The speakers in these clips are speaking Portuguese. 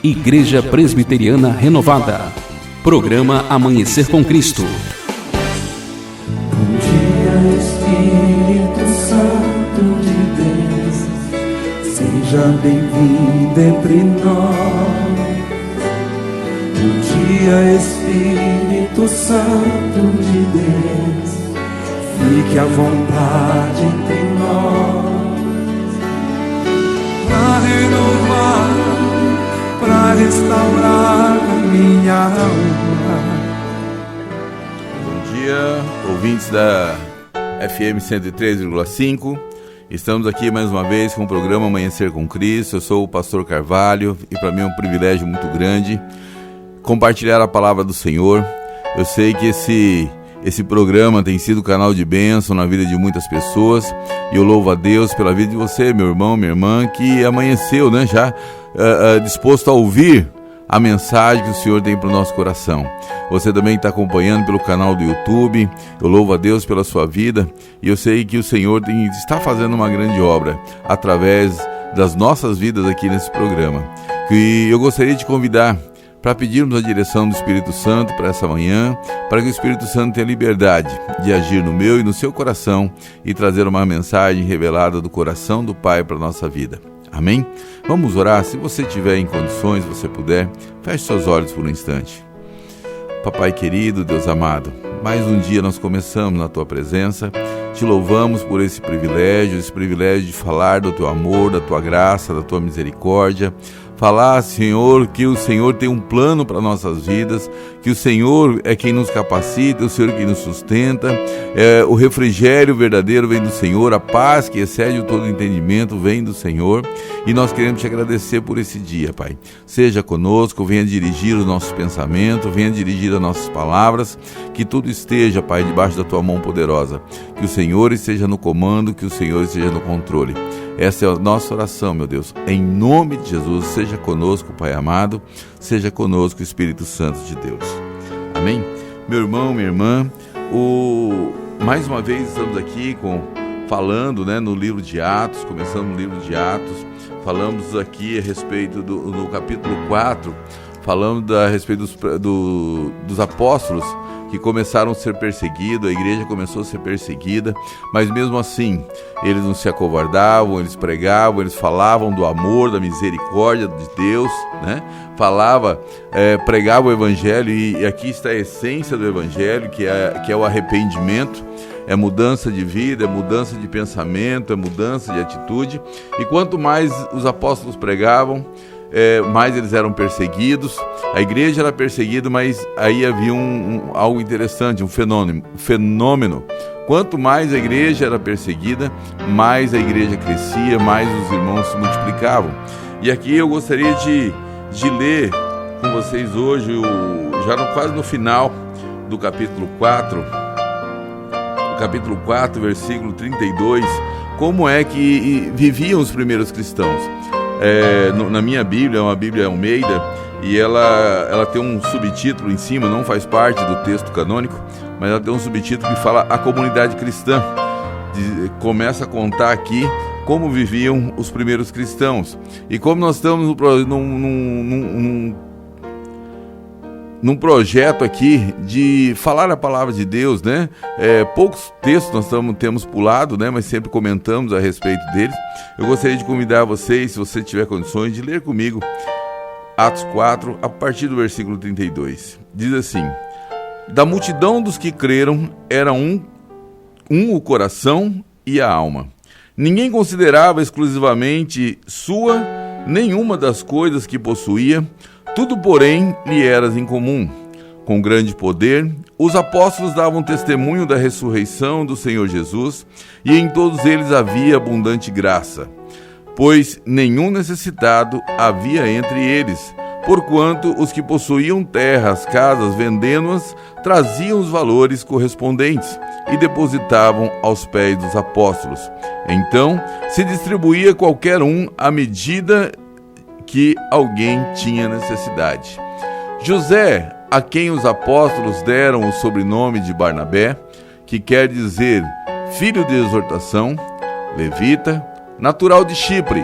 Igreja Presbiteriana Renovada. Programa Amanhecer com Cristo. Bom dia, Espírito Santo de Deus, seja bem-vindo entre nós. Bom dia, Espírito Santo de Deus, fique à vontade entre nós. Para renovar, para restaurar a minha alma. Bom dia, ouvintes da FM 103,5. Estamos aqui mais uma vez com o programa Amanhecer com Cristo. Eu sou o pastor Carvalho e para mim é um privilégio muito grande compartilhar a palavra do Senhor. Eu sei que esse programa tem sido canal de bênção na vida de muitas pessoas e eu louvo a Deus pela vida de você, meu irmão, minha irmã, que amanheceu, né, já disposto a ouvir a mensagem que o Senhor tem para o nosso coração. Você também está acompanhando pelo canal do YouTube. Eu louvo a Deus pela sua vida e eu sei que o Senhor está fazendo uma grande obra através das nossas vidas aqui nesse programa. E eu gostaria de te convidar para pedirmos a direção do Espírito Santo para essa manhã, para que o Espírito Santo tenha liberdade de agir no meu e no seu coração e trazer uma mensagem revelada do coração do Pai para a nossa vida. Amém? Vamos orar. Se você tiver em condições, você puder, feche seus olhos por um instante. Papai querido, Deus amado, mais um dia nós começamos na Tua presença. Te louvamos por esse privilégio de falar do Teu amor, da Tua graça, da Tua misericórdia. Falar, Senhor, que o Senhor tem um plano para nossas vidas, que o Senhor é quem nos capacita, o Senhor é quem nos sustenta, o refrigério verdadeiro vem do Senhor, a paz que excede todo entendimento vem do Senhor, e nós queremos te agradecer por esse dia, Pai. Seja conosco, venha dirigir os nossos pensamentos, venha dirigir as nossas palavras, que tudo esteja, Pai, debaixo da Tua mão poderosa, que o Senhor esteja no comando, que o Senhor esteja no controle. Essa é a nossa oração, meu Deus, em nome de Jesus. Seja conosco, Pai amado, seja conosco, Espírito Santo de Deus. Amém? Meu irmão, minha irmã, mais uma vez estamos aqui falando, né, no livro de Atos, começando no livro de Atos, falamos aqui a respeito do capítulo 4, falando a respeito dos apóstolos que começaram a ser perseguidos, a igreja começou a ser perseguida, mas mesmo assim, eles não se acovardavam, eles pregavam, eles falavam do amor, da misericórdia de Deus, né? Pregavam o evangelho, e aqui está a essência do evangelho, que é o arrependimento, é mudança de vida, é mudança de pensamento, é mudança de atitude, e quanto mais os apóstolos pregavam, mais eles eram perseguidos. A igreja era perseguida, mas aí havia algo interessante, um fenômeno. Quanto mais a igreja era perseguida, mais a igreja crescia, mais os irmãos se multiplicavam. E aqui eu gostaria de ler com vocês hoje, quase no final do capítulo 4, versículo 32, como é que viviam os primeiros cristãos. Na minha Bíblia, é uma Bíblia Almeida, e ela tem um subtítulo em cima, não faz parte do texto canônico, mas ela tem um subtítulo que fala a comunidade cristã. Começa a contar aqui como viviam os primeiros cristãos. E como nós estamos num projeto aqui de falar a palavra de Deus, né? Poucos textos nós temos pulado, né? Mas sempre comentamos a respeito deles. Eu gostaria de convidar vocês, se você tiver condições, de ler comigo Atos 4, a partir do versículo 32. Diz assim: da multidão dos que creram era um o coração e a alma. Ninguém considerava exclusivamente sua nenhuma das coisas que possuía, tudo, porém, lhe era em comum. Com grande poder, os apóstolos davam testemunho da ressurreição do Senhor Jesus, e em todos eles havia abundante graça, pois nenhum necessitado havia entre eles, porquanto os que possuíam terras, casas, vendendo-as, traziam os valores correspondentes e depositavam aos pés dos apóstolos. Então se distribuía qualquer um à medida que alguém tinha necessidade. José, a quem os apóstolos deram o sobrenome de Barnabé, que quer dizer filho de exortação, levita, natural de Chipre,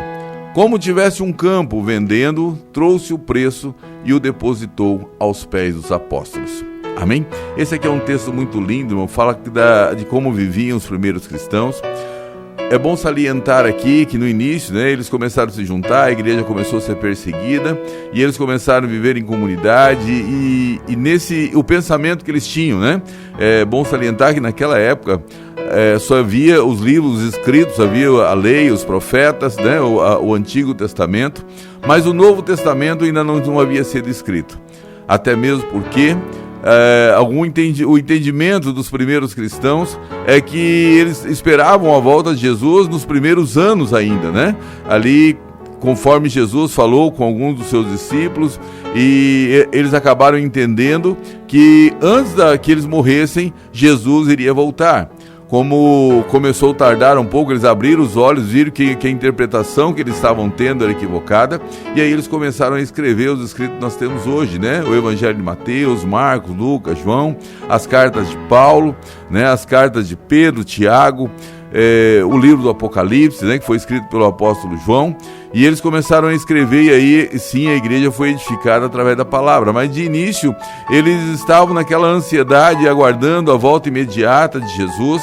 como tivesse um campo, vendendo, trouxe o preço e o depositou aos pés dos apóstolos. Amém? Esse aqui é um texto muito lindo, irmão, fala de como viviam os primeiros cristãos. É bom salientar aqui que no início, né, eles começaram a se juntar, a igreja começou a ser perseguida e eles começaram a viver em comunidade e nesse o pensamento que eles tinham, né? É bom salientar que naquela época só havia os livros escritos, havia a lei, os profetas, né, o Antigo Testamento, mas o Novo Testamento ainda não havia sido escrito, até mesmo porque o entendimento dos primeiros cristãos é que eles esperavam a volta de Jesus nos primeiros anos ainda, né? Ali, conforme Jesus falou com alguns dos seus discípulos, e eles acabaram entendendo que antes que eles morressem, Jesus iria voltar. Como começou a tardar um pouco, eles abriram os olhos, viram que a interpretação que eles estavam tendo era equivocada, e aí eles começaram a escrever os escritos que nós temos hoje, né? O Evangelho de Mateus, Marcos, Lucas, João, as cartas de Paulo, né? As cartas de Pedro, Tiago, o livro do Apocalipse, né? Que foi escrito pelo apóstolo João, e eles começaram a escrever, e aí sim a igreja foi edificada através da palavra, mas de início eles estavam naquela ansiedade, aguardando a volta imediata de Jesus,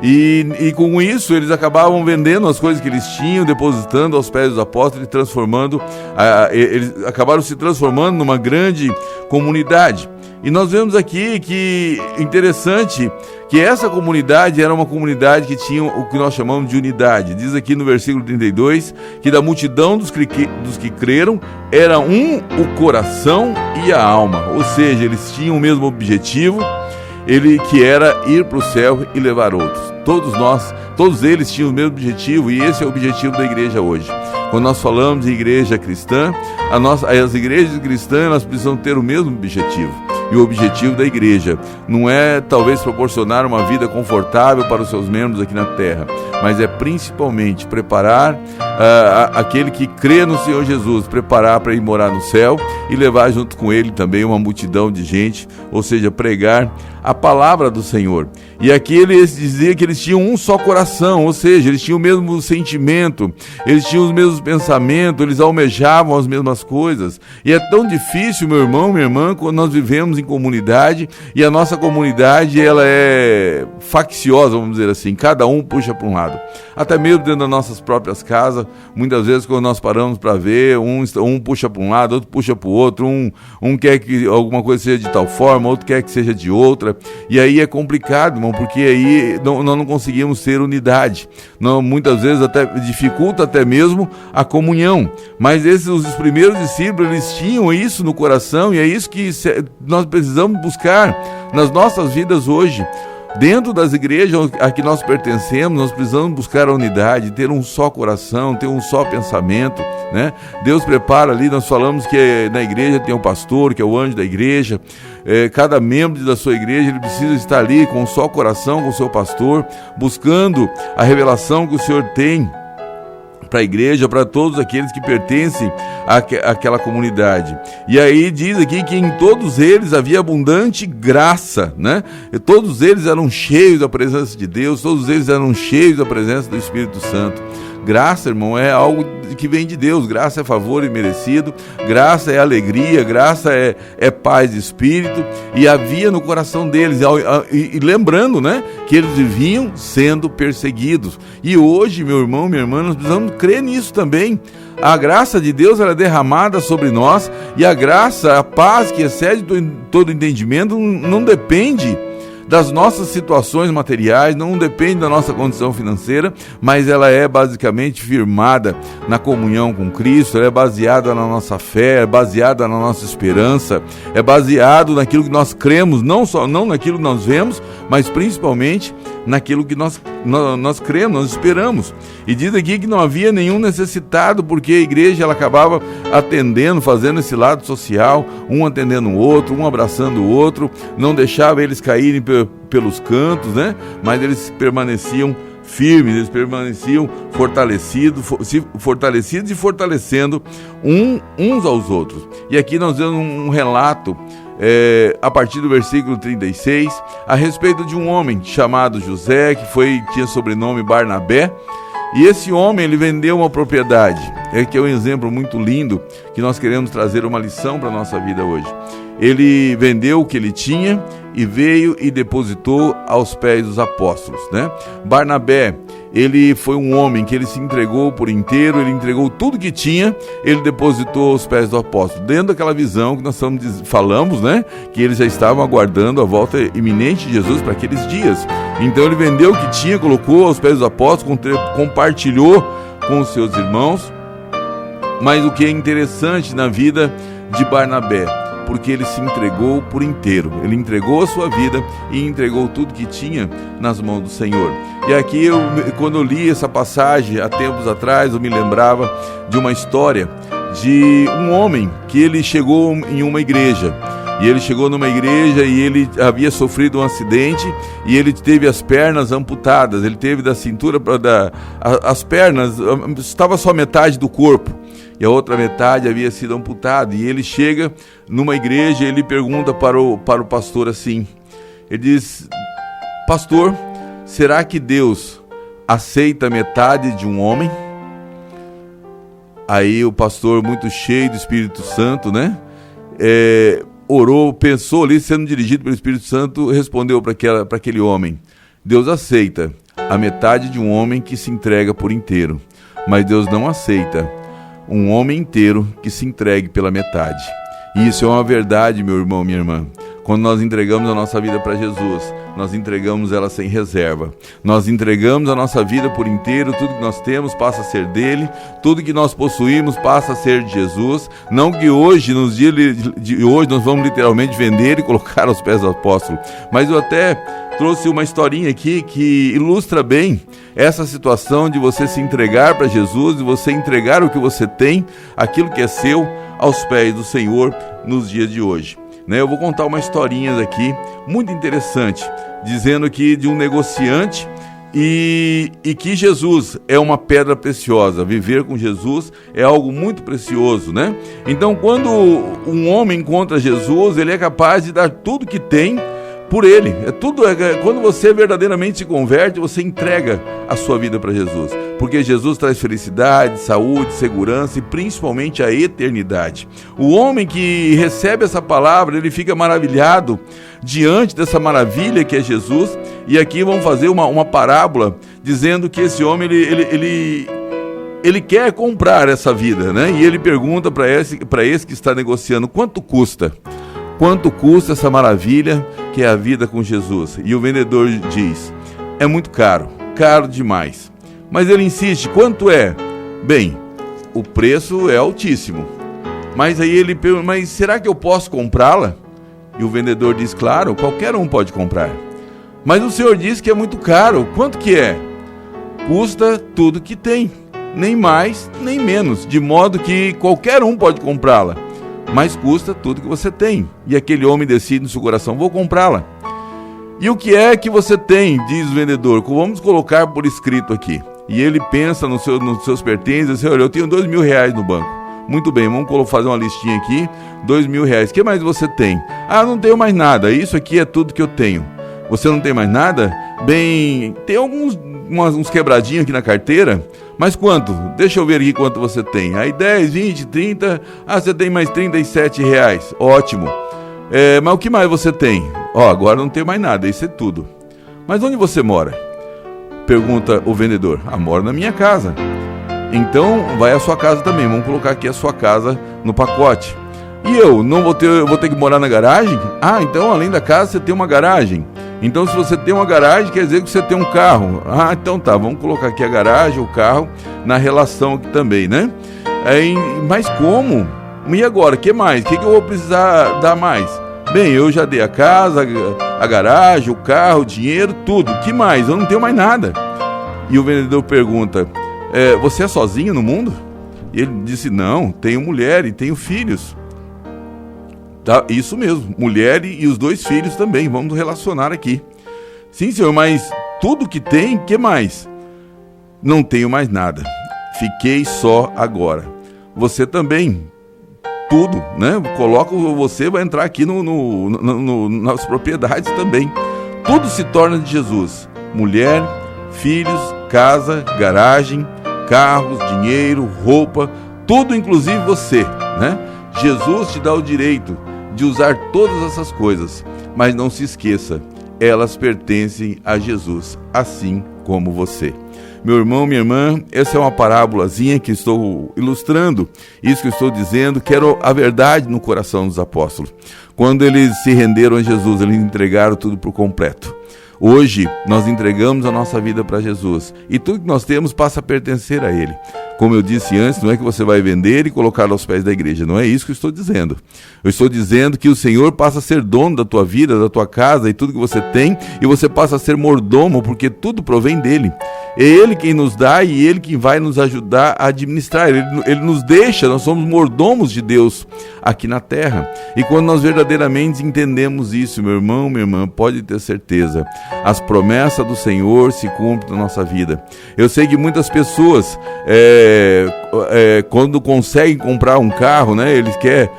e com isso eles acabavam vendendo as coisas que eles tinham, depositando aos pés dos apóstolos e transformando, eles acabaram se transformando numa grande comunidade. E nós vemos aqui que interessante que essa comunidade era uma comunidade que tinha o que nós chamamos de unidade. Diz aqui no versículo 32 que da multidão dos que creram era um o coração e a alma, ou seja, eles tinham o mesmo objetivo, que era ir para o céu e levar outros. Todos eles tinham o mesmo objetivo, e esse é o objetivo da igreja hoje. Quando nós falamos de igreja cristã, as igrejas cristãs elas precisam ter o mesmo objetivo. E o objetivo da igreja não é talvez proporcionar uma vida confortável para os seus membros aqui na terra, mas é principalmente preparar aquele que crê no Senhor Jesus, preparar para ir morar no céu e levar junto com ele também uma multidão de gente, ou seja, pregar a palavra do Senhor. E aqui eles diziam que eles tinham um só coração, ou seja, eles tinham o mesmo sentimento, eles tinham os mesmos pensamentos, eles almejavam as mesmas coisas. E é tão difícil, meu irmão, minha irmã, quando nós vivemos em comunidade, e a nossa comunidade ela é facciosa, vamos dizer assim, cada um puxa para um lado. Até mesmo dentro das nossas próprias casas, muitas vezes quando nós paramos para ver, um puxa para um lado, outro puxa para o outro, um quer que alguma coisa seja de tal forma, outro quer que seja de outra, e aí é complicado, irmão, porque aí nós não conseguimos ter unidade. Muitas vezes até dificulta até mesmo a comunhão, mas os primeiros discípulos, eles tinham isso no coração, e é isso que nós precisamos buscar nas nossas vidas hoje. Dentro das igrejas a que nós pertencemos, nós precisamos buscar a unidade, ter um só coração, ter um só pensamento, né? Deus prepara ali, nós falamos que na igreja tem um pastor, que é o anjo da igreja. Cada membro da sua igreja, ele precisa estar ali com um só coração, com o seu pastor, buscando a revelação que o Senhor tem para a igreja, para todos aqueles que pertencem àquela comunidade. E aí diz aqui que em todos eles havia abundante graça, né? E todos eles eram cheios da presença de Deus, todos eles eram cheios da presença do Espírito Santo. Graça, irmão, é algo que vem de Deus. Graça é favor imerecido, graça é alegria, graça é paz de espírito, e havia no coração deles, e lembrando, né, que eles viviam sendo perseguidos. E hoje, meu irmão, minha irmã, nós precisamos crer nisso também. A graça de Deus ela é derramada sobre nós, e a graça, a paz que excede todo entendimento, não depende das nossas situações materiais, não depende da nossa condição financeira, mas ela é basicamente firmada na comunhão com Cristo, ela é baseada na nossa fé, é baseada na nossa esperança, é baseado naquilo que nós cremos, não naquilo que nós vemos, mas principalmente naquilo que nós cremos, nós esperamos. E diz aqui que não havia nenhum necessitado, porque a igreja ela acabava atendendo, fazendo esse lado social, um atendendo o outro, um abraçando o outro, não deixava eles caírem pelos cantos, né? Mas eles permaneciam firmes, eles permaneciam fortalecidos e fortalecendo uns aos outros. E aqui nós vemos um relato a partir do versículo 36 a respeito de um homem chamado José, que tinha sobrenome Barnabé. E esse homem, ele vendeu uma propriedade. que é um exemplo muito lindo, que nós queremos trazer uma lição para a nossa vida hoje. Ele vendeu o que ele tinha e veio e depositou aos pés dos apóstolos, né? Barnabé, ele foi um homem que ele se entregou por inteiro, ele entregou tudo que tinha, ele depositou aos pés do apóstolo, dentro daquela visão que nós falamos, né? Que eles já estavam aguardando a volta iminente de Jesus para aqueles dias. Então ele vendeu o que tinha, colocou aos pés dos apóstolos, compartilhou com os seus irmãos. Mas o que é interessante na vida de Barnabé, porque ele se entregou por inteiro, ele entregou a sua vida e entregou tudo que tinha nas mãos do Senhor. E aqui, quando eu li essa passagem há tempos atrás, eu me lembrava de uma história de um homem que ele chegou em uma igreja. E ele chegou numa igreja e ele havia sofrido um acidente e ele teve as pernas amputadas, ele teve da cintura para as pernas, estava só metade do corpo. E a outra metade havia sido amputada. E ele chega numa igreja e ele pergunta para o pastor assim, ele diz: pastor, será que Deus aceita metade de um homem? Aí o pastor, muito cheio do Espírito Santo, né? Orou, pensou ali, sendo dirigido pelo Espírito Santo, respondeu para aquele homem: Deus aceita a metade de um homem que se entrega por inteiro, mas Deus não aceita um homem inteiro que se entregue pela metade. E isso é uma verdade, meu irmão, minha irmã. Quando nós entregamos a nossa vida para Jesus, nós entregamos ela sem reserva. Nós entregamos a nossa vida por inteiro, tudo que nós temos passa a ser dele, tudo que nós possuímos passa a ser de Jesus. Não que hoje, nos dias de hoje, nós vamos literalmente vender e colocar aos pés do apóstolo. Mas eu até trouxe uma historinha aqui que ilustra bem essa situação de você se entregar para Jesus, de você entregar o que você tem, aquilo que é seu, aos pés do Senhor nos dias de hoje. Eu vou contar uma historinha aqui, muito interessante, dizendo que de um negociante e que Jesus é uma pedra preciosa. Viver com Jesus é algo muito precioso, né? Então, quando um homem encontra Jesus, ele é capaz de dar tudo que tem por ele. Quando você verdadeiramente se converte, você entrega a sua vida para Jesus, porque Jesus traz felicidade, saúde, segurança e principalmente a eternidade. O homem que recebe essa palavra, ele fica maravilhado diante dessa maravilha que é Jesus. E aqui vamos fazer uma parábola dizendo que esse homem ele quer comprar essa vida, né? E ele pergunta para esse que está negociando: quanto custa? Quanto custa essa maravilha que é a vida com Jesus? E o vendedor diz: é muito caro, caro demais. Mas ele insiste: quanto é? Bem, o preço é altíssimo. Mas aí ele pergunta: mas será que eu posso comprá-la? E o vendedor diz: claro, qualquer um pode comprar. Mas o senhor disse que é muito caro. Quanto que é? Custa tudo que tem, nem mais, nem menos, de modo que qualquer um pode comprá-la. Mas custa tudo que você tem. E aquele homem decide no seu coração: vou comprá-la. E o que é que você tem? Diz o vendedor: vamos colocar por escrito aqui. E ele pensa nos seus pertences e diz: olha, eu tenho R$2.000 no banco. Muito bem, vamos fazer uma listinha aqui. R$2.000. O que mais você tem? Ah, não tenho mais nada. Isso aqui é tudo que eu tenho. Você não tem mais nada? Bem, tem uns quebradinhos aqui na carteira. Mas quanto? Deixa eu ver aqui quanto você tem. Aí 10, 20, 30. Ah, você tem mais R$37. Ótimo. Mas o que mais você tem? Agora não tem mais nada, isso é tudo. Mas onde você mora? Pergunta o vendedor. Moro na minha casa. Então vai à sua casa também. Vamos colocar aqui a sua casa no pacote. E eu vou ter que morar na garagem? Ah, então além da casa você tem uma garagem. Então se você tem uma garagem, quer dizer que você tem um carro. Ah, então tá, vamos colocar aqui a garagem, o carro, na relação aqui também, né? Mas como? E agora, o que mais? O que eu vou precisar dar mais? Bem, eu já dei a casa, a garagem, o carro, o dinheiro, tudo. O que mais? Eu não tenho mais nada. E o vendedor pergunta: você é sozinho no mundo? E ele disse: não, tenho mulher e tenho filhos. Tá, isso mesmo, mulher e os 2 filhos também, vamos relacionar aqui. Sim, senhor, mas tudo que tem, que mais? Não tenho mais nada, fiquei só agora. Você também, tudo, né? Você vai entrar aqui nas propriedades também. Tudo se torna de Jesus: mulher, filhos, casa, garagem, carros, dinheiro, roupa, tudo, inclusive você, né? Jesus te dá o direito de usar todas essas coisas, mas não se esqueça, elas pertencem a Jesus, assim como você. Meu irmão, minha irmã, essa é uma parábolazinha que estou ilustrando, isso que eu estou dizendo, quero a verdade no coração dos apóstolos. Quando eles se renderam a Jesus, eles entregaram tudo por completo. Hoje, nós entregamos a nossa vida para Jesus e tudo que nós temos passa a pertencer a Ele. Como eu disse antes, não é que você vai vender e colocar aos pés da igreja, não é isso que eu estou dizendo. Eu estou dizendo que o Senhor passa a ser dono da tua vida, da tua casa e tudo que você tem, e você passa a ser mordomo, porque tudo provém dele. É Ele quem nos dá e Ele quem vai nos ajudar a administrar. Ele nos deixa, nós somos mordomos de Deus aqui na terra. E quando nós verdadeiramente entendemos isso, meu irmão, minha irmã, pode ter certeza, as promessas do Senhor se cumprem na nossa vida. Eu sei que muitas pessoas, quando conseguem comprar um carro, né, eles querem...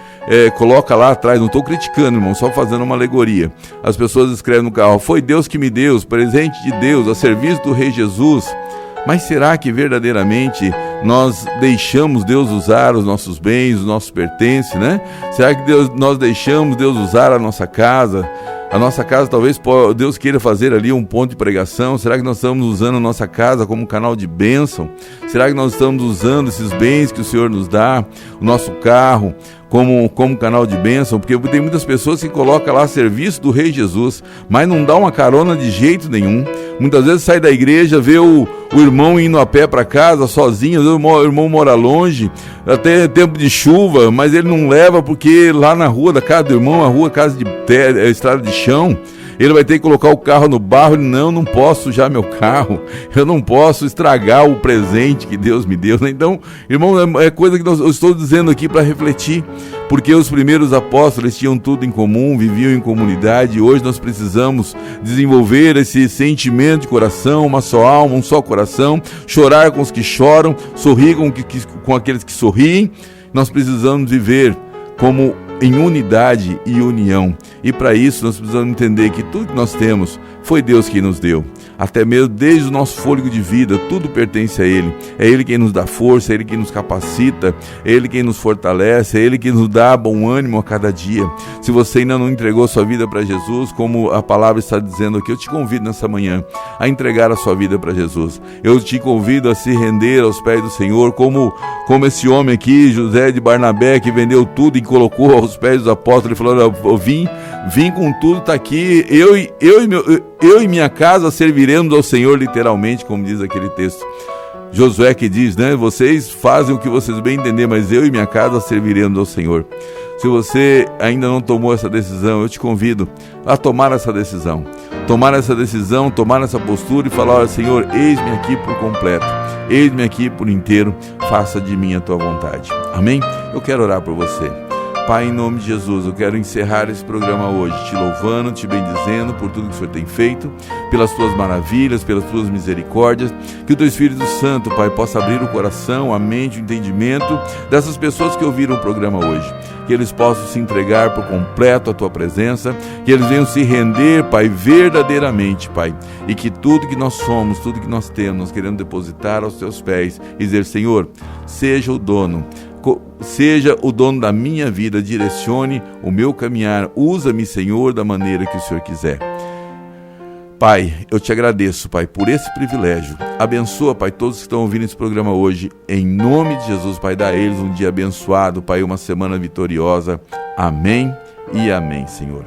coloca lá atrás, não estou criticando, irmão, só fazendo uma alegoria. As pessoas escrevem no carro: foi Deus que me deu, presente de Deus, a serviço do Rei Jesus. Mas será que verdadeiramente nós deixamos Deus usar os nossos bens, os nossos pertences, né? Será que nós deixamos Deus usar a nossa casa? A nossa casa, talvez Deus queira fazer ali um ponto de pregação. Será que nós estamos usando a nossa casa como canal de bênção? Será que nós estamos usando esses bens que o Senhor nos dá, o nosso carro, como canal de bênção? Porque tem muitas pessoas que colocam lá a serviço do Rei Jesus, mas não dá uma carona de jeito nenhum. Muitas vezes sai da igreja, vê o irmão indo a pé para casa sozinho, o irmão mora longe, até tempo de chuva, mas ele não leva porque lá na rua da casa do irmão, a rua, casa de terra, estrada de chão, ele vai ter que colocar o carro no barro. Ele, não posso sujar meu carro, eu não posso estragar o presente que Deus me deu. Então, irmão, é coisa que eu estou dizendo aqui para refletir, porque os primeiros apóstolos tinham tudo em comum, viviam em comunidade, e hoje nós precisamos desenvolver esse sentimento de coração, uma só alma, um só coração, chorar com os que choram, sorrir com aqueles que sorriem. Nós precisamos viver como em unidade e união, e para isso nós precisamos entender que tudo que nós temos foi Deus quem nos deu, até mesmo desde o nosso fôlego de vida, tudo pertence a Ele. É Ele quem nos dá força, é Ele quem nos capacita, é Ele quem nos fortalece, é Ele quem nos dá bom ânimo a cada dia. Se você ainda não entregou sua vida para Jesus, como a palavra está dizendo aqui, eu te convido nessa manhã a entregar a sua vida para Jesus. Eu te convido a se render aos pés do Senhor, como esse homem aqui, José de Barnabé, que vendeu tudo e colocou aos pés dos apóstolos. Ele falou: eu vim com tudo, está aqui, eu e minha casa serviremos ao Senhor, literalmente, como diz aquele texto. Josué que diz, né? Vocês fazem o que vocês bem entender, mas eu e minha casa serviremos ao Senhor. Se você ainda não tomou essa decisão, eu te convido a tomar essa decisão, tomar essa postura e falar: olha, Senhor, eis-me aqui por completo, eis-me aqui por inteiro, faça de mim a tua vontade. Amém? Eu quero orar por você. Pai, em nome de Jesus, eu quero encerrar esse programa hoje, te louvando, te bendizendo por tudo que o Senhor tem feito, pelas tuas maravilhas, pelas tuas misericórdias. Que o teu Espírito Santo, Pai, possa abrir o coração, a mente, o entendimento dessas pessoas que ouviram o programa hoje. Que eles possam se entregar por completo à tua presença, que eles venham se render, Pai, verdadeiramente, Pai, e que tudo que nós somos, tudo que nós temos, nós queremos depositar aos teus pés e dizer: Senhor, seja o dono da minha vida, direcione o meu caminhar, usa-me, Senhor, da maneira que o Senhor quiser. Pai, eu te agradeço, Pai, por esse privilégio. Abençoa, Pai, todos que estão ouvindo esse programa hoje, em nome de Jesus, Pai, dá a eles um dia abençoado, Pai, uma semana vitoriosa. Amém e amém, Senhor.